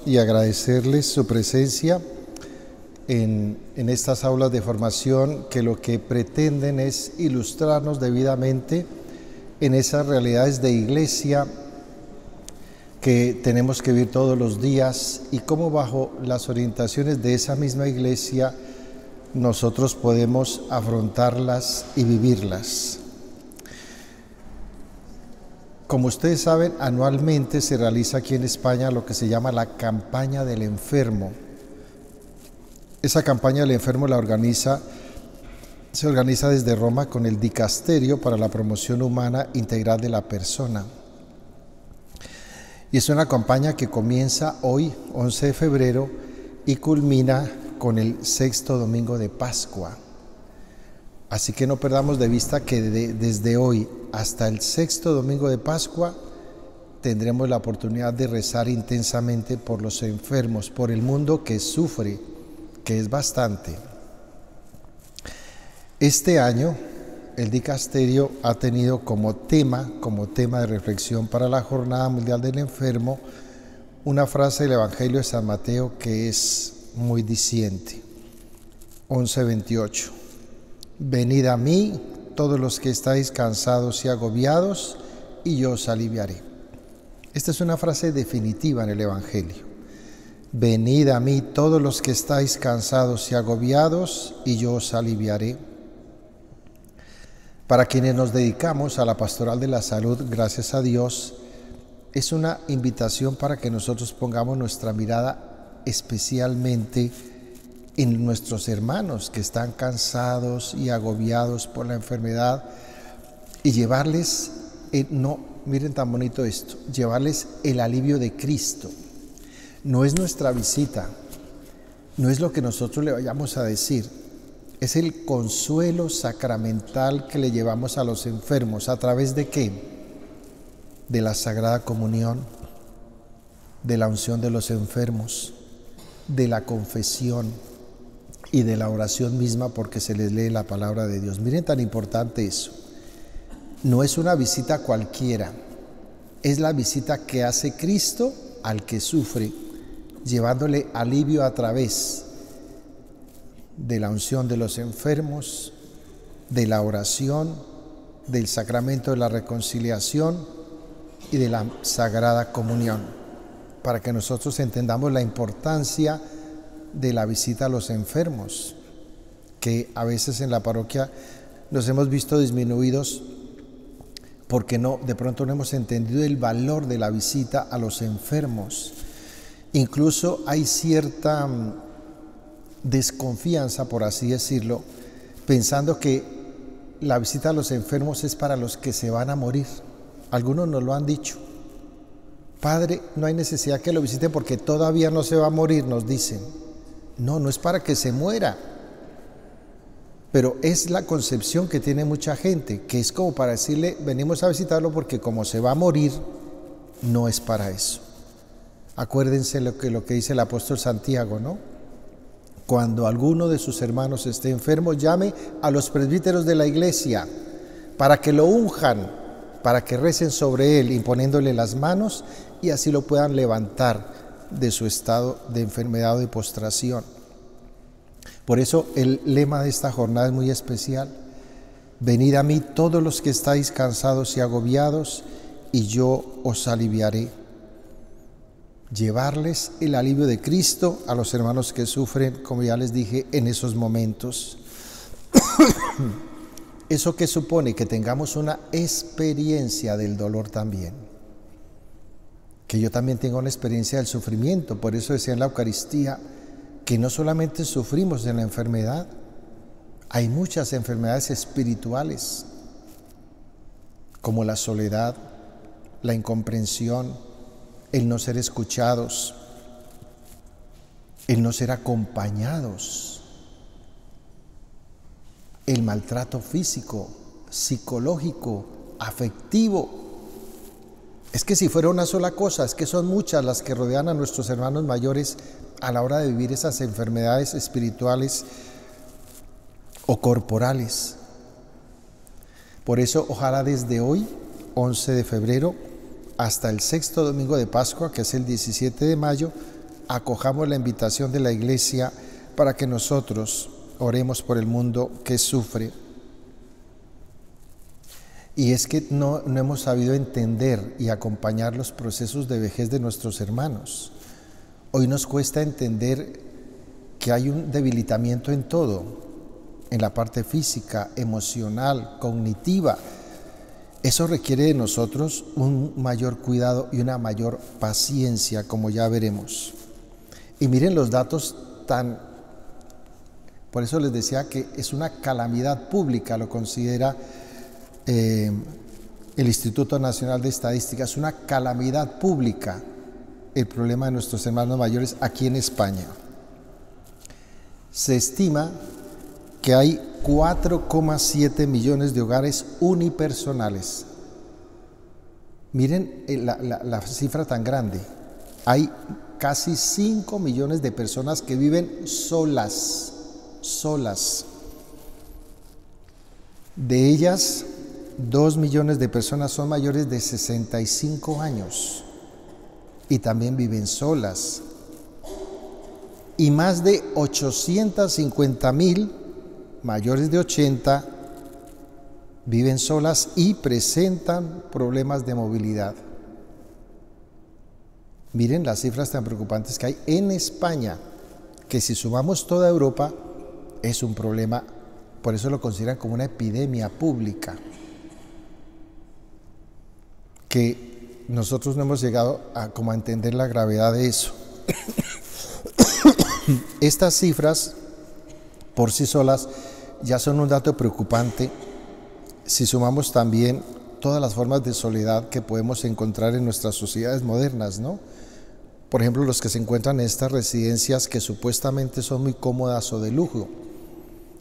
y agradecerles su presencia en estas aulas de formación que lo que pretenden es ilustrarnos debidamente en esas realidades de iglesia que tenemos que vivir todos los días y cómo bajo las orientaciones de esa misma iglesia nosotros podemos afrontarlas y vivirlas. Como ustedes saben, anualmente se realiza aquí en España lo que se llama la campaña del enfermo. Esa campaña del enfermo se organiza desde Roma con el Dicasterio para la Promoción Humana Integral de la Persona. Y es una campaña que comienza hoy, 11 de febrero, y culmina con el sexto domingo de Pascua. Así que no perdamos de vista que desde hoy hasta el sexto domingo de Pascua tendremos la oportunidad de rezar intensamente por los enfermos, por el mundo que sufre, que es bastante. Este año el Dicasterio ha tenido como tema de reflexión para la Jornada Mundial del Enfermo una frase del Evangelio de San Mateo que es muy diciente, 11:28. Venid a mí todos los que estáis cansados y agobiados, y yo os aliviaré. Esta es una frase definitiva en el Evangelio. Venid a mí todos los que estáis cansados y agobiados, y yo os aliviaré. Para quienes nos dedicamos a la pastoral de la salud, gracias a Dios, es una invitación para que nosotros pongamos nuestra mirada especialmente en nuestros hermanos que están cansados y agobiados por la enfermedad y llevarles, miren tan bonito esto, llevarles el alivio de Cristo. No es nuestra visita, no es lo que nosotros le vayamos a decir, es el consuelo sacramental que le llevamos a los enfermos. ¿A través de qué? De la Sagrada Comunión, de la unción de los enfermos, de la confesión y de la oración misma, porque se les lee la palabra de Dios. Miren tan importante eso. No es una visita cualquiera, es la visita que hace Cristo al que sufre, llevándole alivio a través de la unción de los enfermos, de la oración, del sacramento de la reconciliación y de la Sagrada Comunión, para que nosotros entendamos la importancia de la visita a los enfermos, que a veces en la parroquia nos hemos visto disminuidos porque de pronto no hemos entendido el valor de la visita a los enfermos. Incluso hay cierta desconfianza, por así decirlo, pensando que la visita a los enfermos es para los que se van a morir. Algunos nos lo han dicho. Padre, no hay necesidad que lo visite porque todavía no se va a morir, nos dicen. No es para que se muera, pero es la concepción que tiene mucha gente, que es como para decirle, venimos a visitarlo porque como se va a morir, no es para eso. Acuérdense lo que dice el apóstol Santiago, ¿no? Cuando alguno de sus hermanos esté enfermo, llame a los presbíteros de la iglesia para que lo unjan, para que recen sobre él, imponiéndole las manos y así lo puedan levantar de su estado de enfermedad o de postración. Por eso el lema de esta jornada es muy especial. Venid a mí todos los que estáis cansados y agobiados, y yo os aliviaré. Llevarles el alivio de Cristo a los hermanos que sufren, como ya les dije, en esos momentos. ¿Eso qué supone? Que tengamos una experiencia del dolor también. Que yo también tenga una experiencia del sufrimiento. Por eso decía en la Eucaristía que no solamente sufrimos de la enfermedad, hay muchas enfermedades espirituales, como la soledad, la incomprensión, el no ser escuchados, el no ser acompañados, el maltrato físico, psicológico, afectivo. Es que si fuera una sola cosa, es que son muchas las que rodean a nuestros hermanos mayores a la hora de vivir esas enfermedades espirituales o corporales. Por eso, ojalá desde hoy, 11 de febrero, hasta el sexto domingo de Pascua, que es el 17 de mayo, acojamos la invitación de la Iglesia para que nosotros oremos por el mundo que sufre. Y es que no hemos sabido entender y acompañar los procesos de vejez de nuestros hermanos. Hoy nos cuesta entender que hay un debilitamiento en todo, en la parte física, emocional, cognitiva. Eso requiere de nosotros un mayor cuidado y una mayor paciencia, como ya veremos. Y miren los datos por eso les decía que es una calamidad pública, lo considera el Instituto Nacional de Estadística, es una calamidad pública el problema de nuestros hermanos mayores aquí en España. Se estima que hay 4,7 millones de hogares unipersonales. Miren la cifra tan grande. Hay casi 5 millones de personas que viven solas. De ellas, 2 millones de personas son mayores de 65 años y también viven solas. Y más de 850,000 mayores de 80 viven solas y presentan problemas de movilidad. Miren las cifras tan preocupantes que hay en España, que si sumamos toda Europa es un problema, por eso lo consideran como una epidemia pública, que nosotros no hemos llegado a entender la gravedad de eso. Estas cifras por sí solas ya son un dato preocupante si sumamos también todas las formas de soledad que podemos encontrar en nuestras sociedades modernas, ¿no? Por ejemplo, los que se encuentran en estas residencias que supuestamente son muy cómodas o de lujo,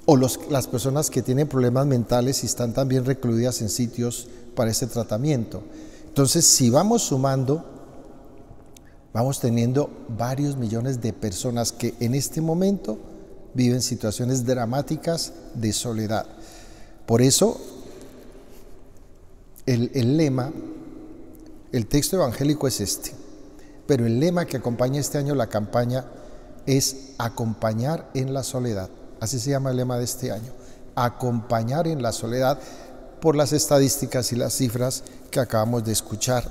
o las personas que tienen problemas mentales y están también recluidas en sitios para ese tratamiento. Entonces, si vamos sumando, vamos teniendo varios millones de personas que en este momento viven situaciones dramáticas de soledad. Por eso, el lema, el texto evangélico es este, pero el lema que acompaña este año la campaña es acompañar en la soledad. Así se llama el lema de este año, acompañar en la soledad, por las estadísticas y las cifras que acabamos de escuchar.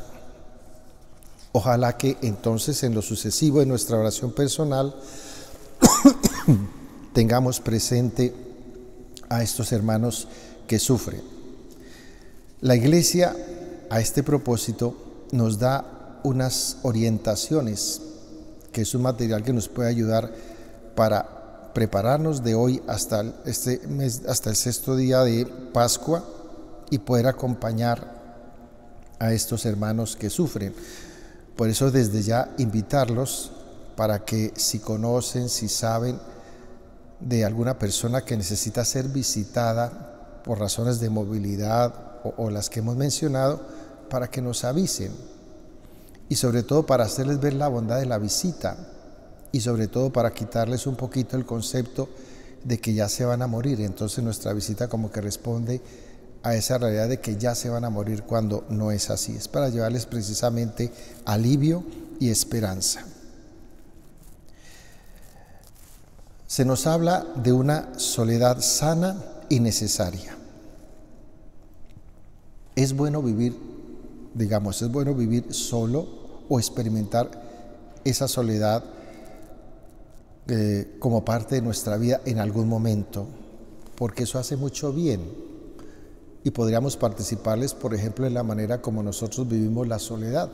Ojalá que entonces en lo sucesivo de nuestra oración personal tengamos presente a estos hermanos que sufren. La Iglesia a este propósito nos da unas orientaciones, que es un material que nos puede ayudar para prepararnos de hoy hasta el 6º día de Pascua y poder acompañar a estos hermanos que sufren. Por eso desde ya invitarlos para que si conocen, si saben de alguna persona que necesita ser visitada por razones de movilidad o las que hemos mencionado, para que nos avisen y sobre todo para hacerles ver la bondad de la visita y sobre todo para quitarles un poquito el concepto de que ya se van a morir. Entonces nuestra visita como que responde a esa realidad de que ya se van a morir, cuando no es así. Es para llevarles precisamente alivio y esperanza. Se nos habla de una soledad sana y necesaria. Es bueno vivir, es bueno vivir solo o experimentar esa soledad como parte de nuestra vida en algún momento, porque eso hace mucho bien. Y podríamos participarles, por ejemplo, en la manera como nosotros vivimos la soledad,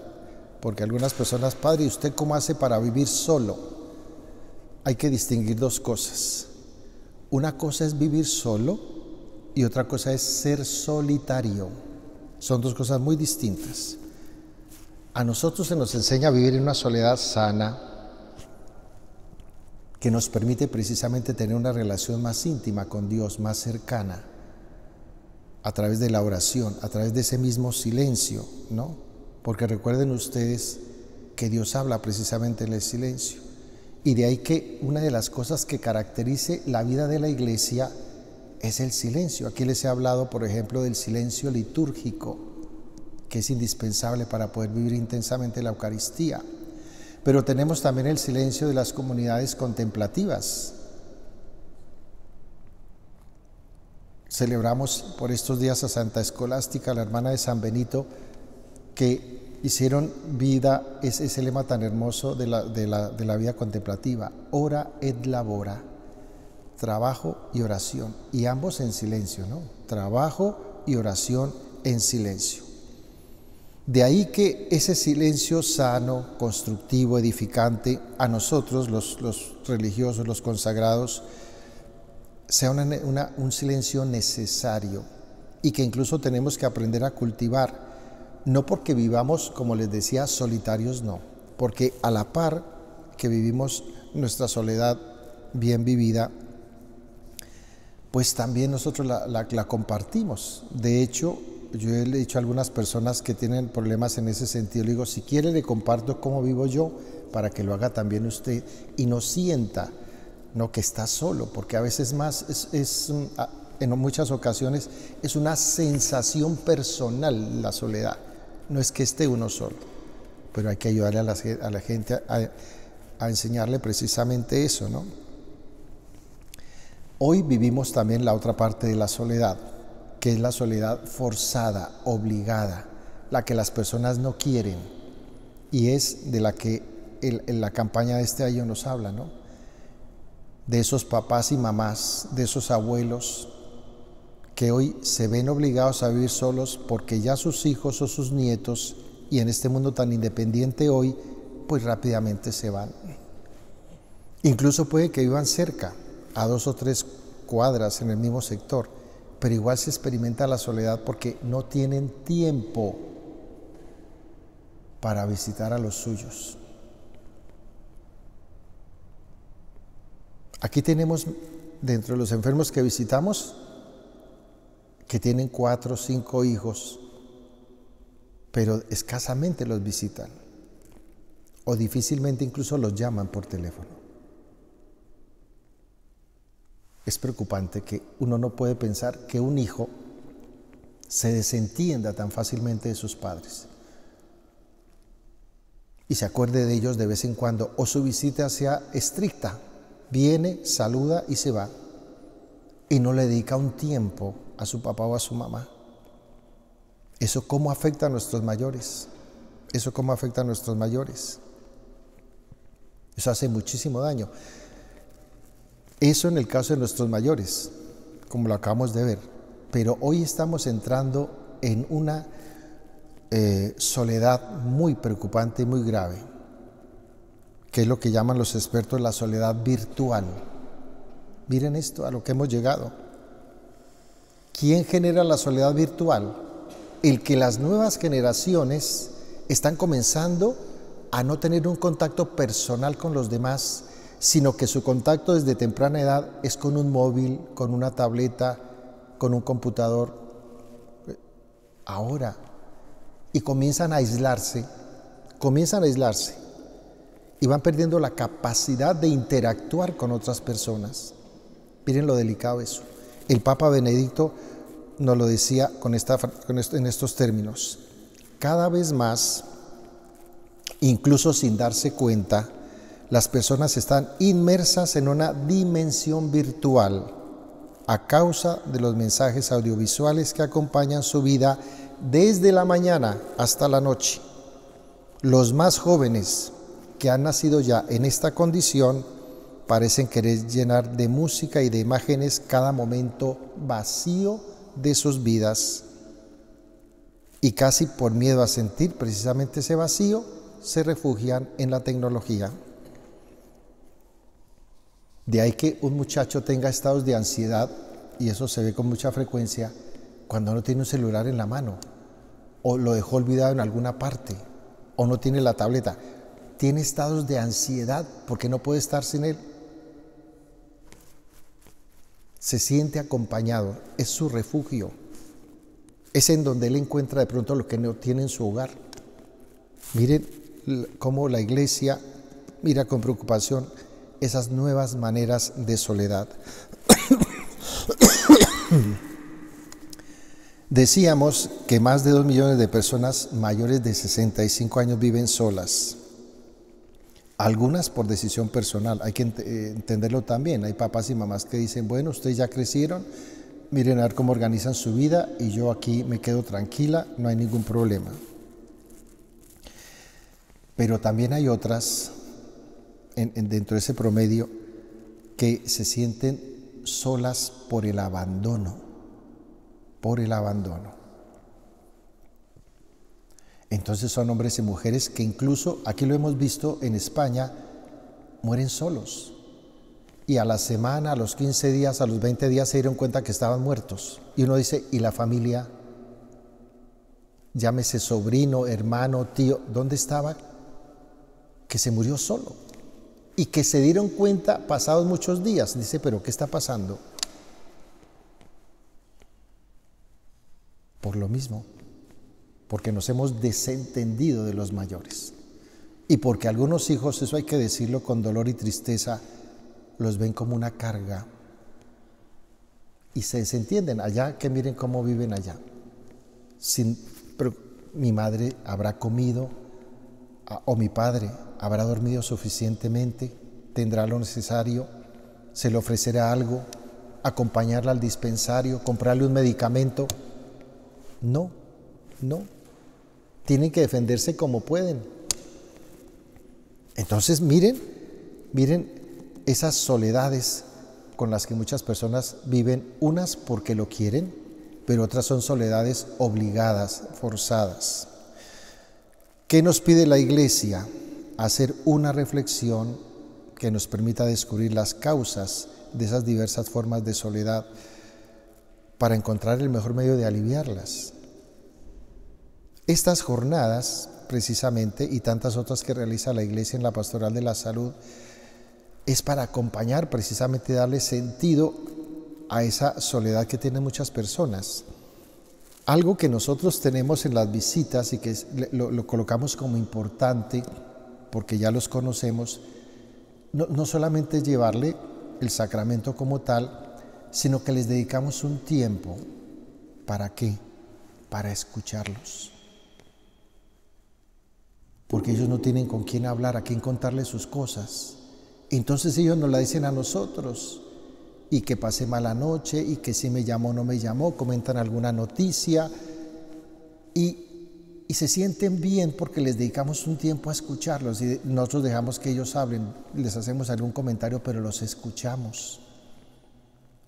porque algunas personas, padre, ¿y usted cómo hace para vivir solo? Hay que distinguir dos cosas. Una cosa es vivir solo y otra cosa es ser solitario. Son dos cosas muy distintas. A nosotros se nos enseña a vivir en una soledad sana, que nos permite precisamente tener una relación más íntima con Dios, más cercana, a través de la oración, a través de ese mismo silencio, ¿no? Porque recuerden ustedes que Dios habla precisamente en el silencio. Y de ahí que una de las cosas que caracterice la vida de la Iglesia es el silencio. Aquí les he hablado, por ejemplo, del silencio litúrgico, que es indispensable para poder vivir intensamente la Eucaristía. Pero tenemos también el silencio de las comunidades contemplativas. Celebramos por estos días a Santa Escolástica, la hermana de San Benito, que hicieron vida, ese lema tan hermoso de la vida contemplativa: ora et labora, trabajo y oración, y ambos en silencio, ¿no? Trabajo y oración en silencio. De ahí que ese silencio sano, constructivo, edificante, a nosotros los religiosos, los consagrados, sea un silencio necesario y que incluso tenemos que aprender a cultivar. No porque vivamos, como les decía, solitarios, no, porque a la par que vivimos nuestra soledad bien vivida, pues también nosotros la compartimos. De hecho, yo le he dicho a algunas personas que tienen problemas en ese sentido, le digo, si quiere le comparto cómo vivo yo para que lo haga también usted y no sienta que está solo, porque a veces más en muchas ocasiones es una sensación personal la soledad. No es que esté uno solo, pero hay que ayudarle a la gente a enseñarle precisamente eso, ¿no? Hoy vivimos también la otra parte de la soledad, que es la soledad forzada, obligada, la que las personas no quieren, y es de la que en la campaña de este año nos habla, ¿no? De esos papás y mamás, de esos abuelos que hoy se ven obligados a vivir solos porque ya sus hijos o sus nietos, y en este mundo tan independiente hoy, pues rápidamente se van. Incluso puede que vivan cerca, a 2 o 3 cuadras en el mismo sector, pero igual se experimenta la soledad porque no tienen tiempo para visitar a los suyos. Aquí tenemos, dentro de los enfermos que visitamos, que tienen 4 o 5 hijos, pero escasamente los visitan, o difícilmente incluso los llaman por teléfono. Es preocupante que uno no puede pensar que un hijo se desentienda tan fácilmente de sus padres y se acuerde de ellos de vez en cuando, o su visita sea estricta, viene, saluda y se va, y no le dedica un tiempo a su papá o a su mamá. ¿Eso cómo afecta a nuestros mayores? ¿Eso cómo afecta a nuestros mayores? Eso hace muchísimo daño. Eso en el caso de nuestros mayores, como lo acabamos de ver. Pero hoy estamos entrando en una soledad muy preocupante y muy grave, que es lo que llaman los expertos la soledad virtual. Miren esto, a lo que hemos llegado. ¿Quién genera la soledad virtual? El que las nuevas generaciones están comenzando a no tener un contacto personal con los demás, sino que su contacto desde temprana edad es con un móvil, con una tableta, con un computador. Ahora, y comienzan a aislarse y van perdiendo la capacidad de interactuar con otras personas. Miren lo delicado eso. El Papa Benedicto nos lo decía en estos términos. Cada vez más, incluso sin darse cuenta, las personas están inmersas en una dimensión virtual a causa de los mensajes audiovisuales que acompañan su vida desde la mañana hasta la noche. Los más jóvenes que han nacido ya en esta condición parecen querer llenar de música y de imágenes cada momento vacío de sus vidas, y casi por miedo a sentir precisamente ese vacío se refugian en la tecnología. De ahí que un muchacho tenga estados de ansiedad, y eso se ve con mucha frecuencia cuando no tiene un celular en la mano, o lo dejó olvidado en alguna parte, o no tiene la tableta. Tiene estados de ansiedad porque no puede estar sin él. Se siente acompañado, es su refugio, es en donde él encuentra de pronto lo que no tiene en su hogar. Miren cómo la Iglesia mira con preocupación esas nuevas maneras de soledad. Decíamos que más de 2 millones de personas mayores de 65 años viven solas. Algunas por decisión personal, hay que entenderlo también. Hay papás y mamás que dicen, bueno, ustedes ya crecieron, miren a ver cómo organizan su vida y yo aquí me quedo tranquila, no hay ningún problema. Pero también hay otras dentro de ese promedio que se sienten solas por el abandono, Entonces son hombres y mujeres que incluso, aquí lo hemos visto en España, mueren solos. Y a la semana, a los 15 días, a los 20 días se dieron cuenta que estaban muertos. Y uno dice, ¿y la familia? Llámese sobrino, hermano, tío, ¿dónde estaba? Que se murió solo. Y que se dieron cuenta pasados muchos días. Dice, ¿pero qué está pasando? Por lo mismo, porque nos hemos desentendido de los mayores. Y porque algunos hijos, eso hay que decirlo con dolor y tristeza, los ven como una carga. Y se desentienden allá, que miren cómo viven allá. Pero mi madre habrá comido, o mi padre habrá dormido suficientemente, tendrá lo necesario, se le ofrecerá algo, acompañarla al dispensario, comprarle un medicamento. No. Tienen que defenderse como pueden. Entonces miren esas soledades con las que muchas personas viven, unas porque lo quieren, pero otras son soledades obligadas, forzadas. ¿Qué nos pide la Iglesia? Hacer una reflexión que nos permita descubrir las causas de esas diversas formas de soledad para encontrar el mejor medio de aliviarlas. Estas jornadas, precisamente, y tantas otras que realiza la Iglesia en la Pastoral de la Salud, es para acompañar, precisamente, darle sentido a esa soledad que tienen muchas personas. Algo que nosotros tenemos en las visitas y que lo colocamos como importante, porque ya los conocemos, no solamente es llevarle el sacramento como tal, sino que les dedicamos un tiempo. ¿Para qué? Para escucharlos. Porque ellos no tienen con quién hablar, a quién contarles sus cosas. Entonces ellos nos la dicen a nosotros, y que pasé mala noche, y que si me llamó o no me llamó, comentan alguna noticia, y se sienten bien porque les dedicamos un tiempo a escucharlos, y nosotros dejamos que ellos hablen, les hacemos algún comentario, pero los escuchamos,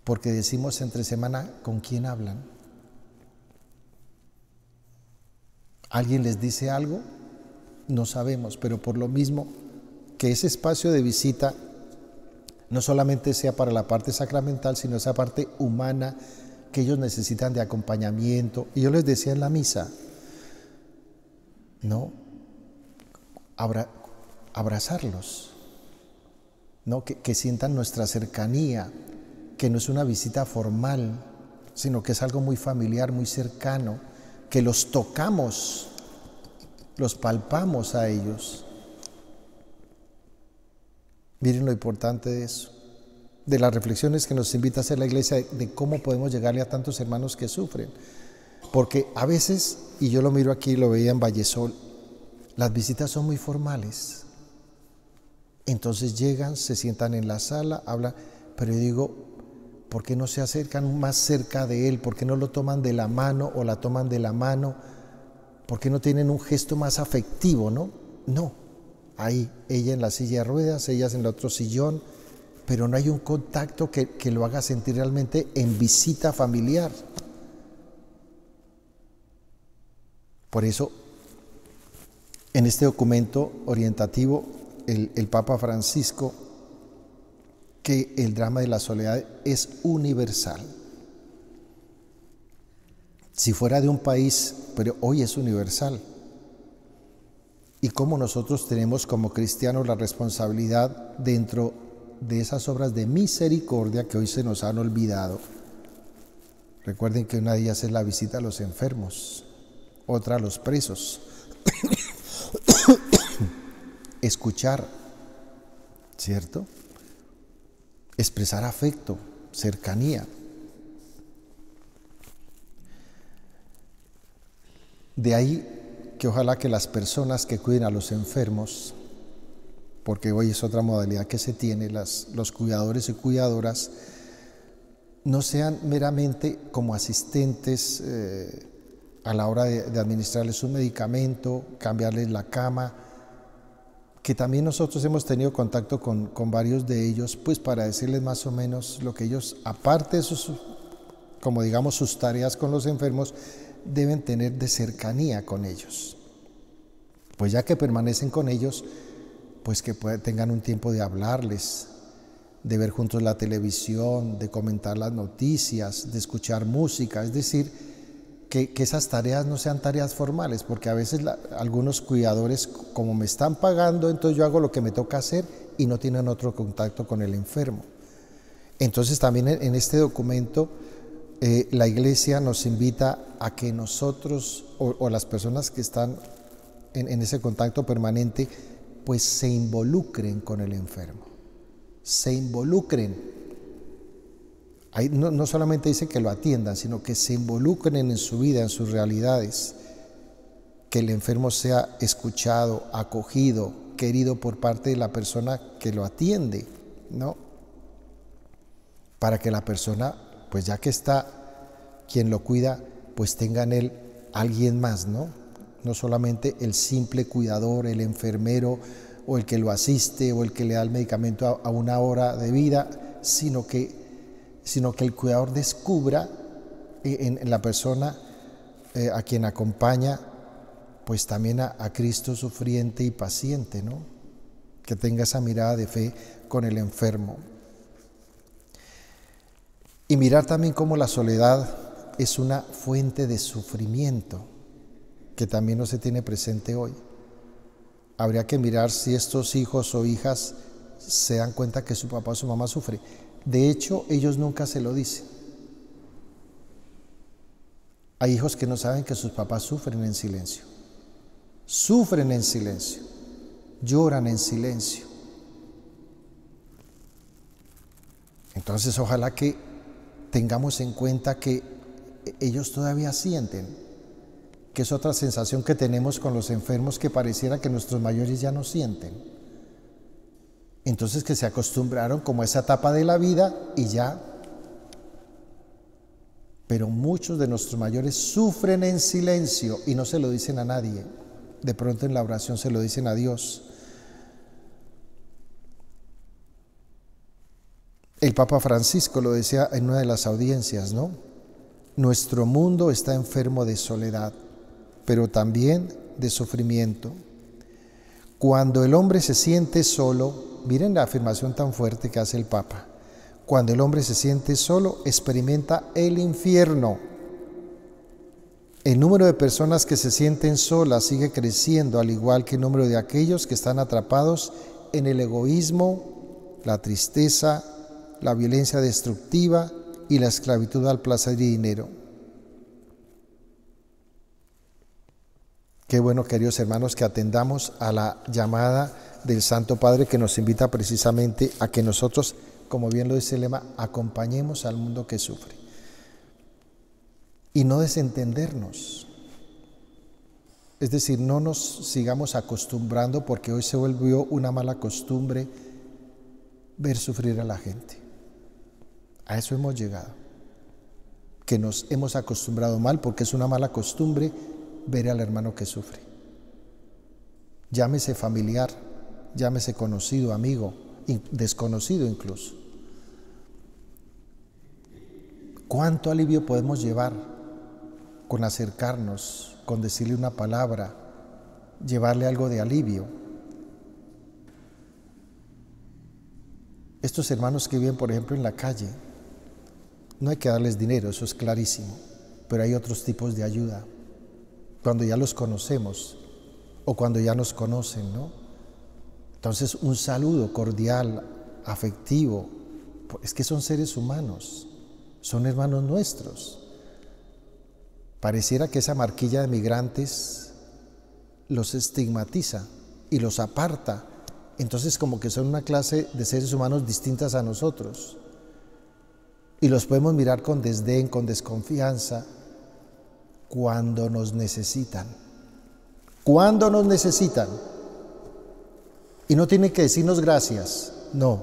porque decimos entre semana, ¿con quién hablan? ¿Alguien les dice algo? No sabemos, pero por lo mismo que ese espacio de visita no solamente sea para la parte sacramental, sino esa parte humana que ellos necesitan de acompañamiento. Y yo les decía en la misa, ¿no? Abrazarlos, ¿no? Que sientan nuestra cercanía, que no es una visita formal, sino que es algo muy familiar, muy cercano, que los tocamos, los palpamos a ellos. Miren lo importante de eso, de las reflexiones que nos invita a hacer la Iglesia, de cómo podemos llegarle a tantos hermanos que sufren. Porque a veces, y yo lo miro aquí, lo veía en Vallesol, las visitas son muy formales. Entonces llegan, se sientan en la sala, hablan, pero yo digo, ¿por qué no se acercan más cerca de él? ¿Por qué no lo toman de la mano o la toman de la mano? ¿Por qué no tienen un gesto más afectivo, no? No, ahí, ella en la silla de ruedas, ellas en el otro sillón, pero no hay un contacto que lo haga sentir realmente en visita familiar. Por eso, en este documento orientativo, el Papa Francisco, que el drama de la soledad es universal. Si fuera de un país, pero hoy es universal. Y cómo nosotros tenemos como cristianos la responsabilidad dentro de esas obras de misericordia que hoy se nos han olvidado. Recuerden que una de ellas es la visita a los enfermos, otra a los presos. Escuchar, ¿cierto? Expresar afecto, cercanía. De ahí que ojalá que las personas que cuiden a los enfermos porque hoy es otra modalidad que se tiene, los cuidadores y cuidadoras no sean meramente como asistentes a la hora de administrarles un medicamento, cambiarles la cama, que también nosotros hemos tenido contacto con varios de ellos, pues para decirles más o menos lo que ellos, aparte de sus, como digamos, sus tareas con los enfermos, deben tener de cercanía con ellos. Pues ya que permanecen con ellos, pues que tengan un tiempo de hablarles, de ver juntos la televisión, de comentar las noticias, de escuchar música, es decir, que esas tareas no sean tareas formales, porque a veces algunos cuidadores, como me están pagando, entonces yo hago lo que me toca hacer y no tienen otro contacto con el enfermo. Entonces también en este documento la Iglesia nos invita a que nosotros o las personas que están en ese contacto permanente, pues se involucren con el enfermo, se involucren. Ahí no solamente dice que lo atiendan, sino que se involucren en su vida, en sus realidades, que el enfermo sea escuchado, acogido, querido por parte de la persona que lo atiende, ¿no? Para que la persona, pues ya que está quien lo cuida, pues tenga en él alguien más, ¿no? No solamente el simple cuidador, el enfermero o el que lo asiste o el que le da el medicamento a una hora de vida, sino que el cuidador descubra en la persona a quien acompaña, pues también a Cristo sufriente y paciente, ¿no? Que tenga esa mirada de fe con el enfermo. Y mirar también cómo la soledad es una fuente de sufrimiento, que también no se tiene presente hoy. Habría que mirar si estos hijos o hijas se dan cuenta que su papá o su mamá sufre. De hecho, ellos nunca se lo dicen. Hay hijos que no saben que sus papás sufren en silencio. Sufren en silencio. Lloran en silencio. Entonces, ojalá que tengamos en cuenta que ellos todavía sienten, que es otra sensación que tenemos con los enfermos, que pareciera que nuestros mayores ya no sienten. Entonces que se acostumbraron como a esa etapa de la vida y ya. Pero muchos de nuestros mayores sufren en silencio y no se lo dicen a nadie. De pronto en la oración se lo dicen a Dios. El Papa Francisco lo decía en una de las audiencias, ¿no? Nuestro mundo está enfermo de soledad, pero también de sufrimiento. Cuando el hombre se siente solo, miren la afirmación tan fuerte que hace el Papa. Cuando el hombre se siente solo, experimenta el infierno. El número de personas que se sienten solas sigue creciendo, al igual que el número de aquellos que están atrapados en el egoísmo, la tristeza, la violencia destructiva y la esclavitud al placer y dinero. Qué bueno, queridos hermanos, que atendamos a la llamada del Santo Padre, que nos invita precisamente a que nosotros, como bien lo dice el lema, acompañemos al mundo que sufre. Y no desentendernos. Es decir, no nos sigamos acostumbrando, porque hoy se volvió una mala costumbre ver sufrir a la gente. A eso hemos llegado. Que nos hemos acostumbrado mal, porque es una mala costumbre ver al hermano que sufre. Llámese familiar, llámese conocido, amigo, desconocido incluso. ¿Cuánto alivio podemos llevar con acercarnos, con decirle una palabra, llevarle algo de alivio? Estos hermanos que viven, por ejemplo, en la calle, no hay que darles dinero, eso es clarísimo, pero hay otros tipos de ayuda. Cuando ya los conocemos o cuando ya nos conocen, ¿no? Entonces, un saludo cordial, afectivo, es que son seres humanos, son hermanos nuestros. Pareciera que esa marquilla de migrantes los estigmatiza y los aparta. Entonces, como que son una clase de seres humanos distintas a nosotros. Y los podemos mirar con desdén, con desconfianza, cuando nos necesitan. Cuando nos necesitan. Y no tiene que decirnos gracias, no.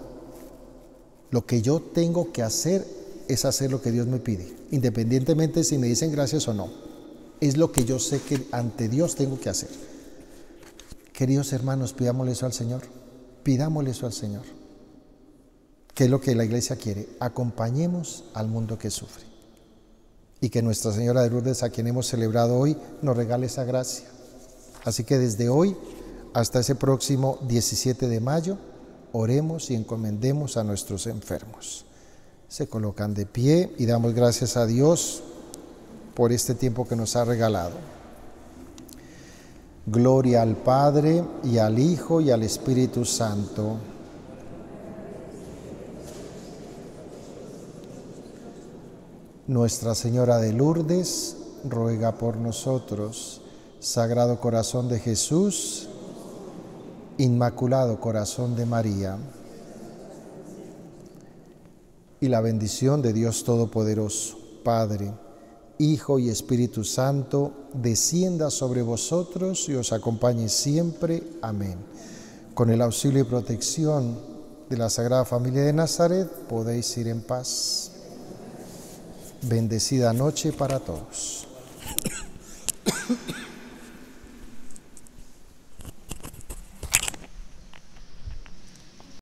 Lo que yo tengo que hacer es hacer lo que Dios me pide, independientemente si me dicen gracias o no. Es lo que yo sé que ante Dios tengo que hacer. Queridos hermanos, pidámosle eso al Señor. Pidámosle eso al Señor. ¿Qué es lo que la iglesia quiere? Acompañemos al mundo que sufre. Y que Nuestra Señora de Lourdes, a quien hemos celebrado hoy, nos regale esa gracia. Así que desde hoy hasta ese próximo 17 de mayo, oremos y encomendemos a nuestros enfermos. Se colocan de pie y damos gracias a Dios por este tiempo que nos ha regalado. Gloria al Padre, y al Hijo, y al Espíritu Santo. Nuestra Señora de Lourdes, ruega por nosotros. Sagrado Corazón de Jesús, Inmaculado Corazón de María. Y la bendición de Dios Todopoderoso, Padre, Hijo y Espíritu Santo, descienda sobre vosotros y os acompañe siempre. Amén. Con el auxilio y protección de la Sagrada Familia de Nazaret, podéis ir en paz. Bendecida noche para todos.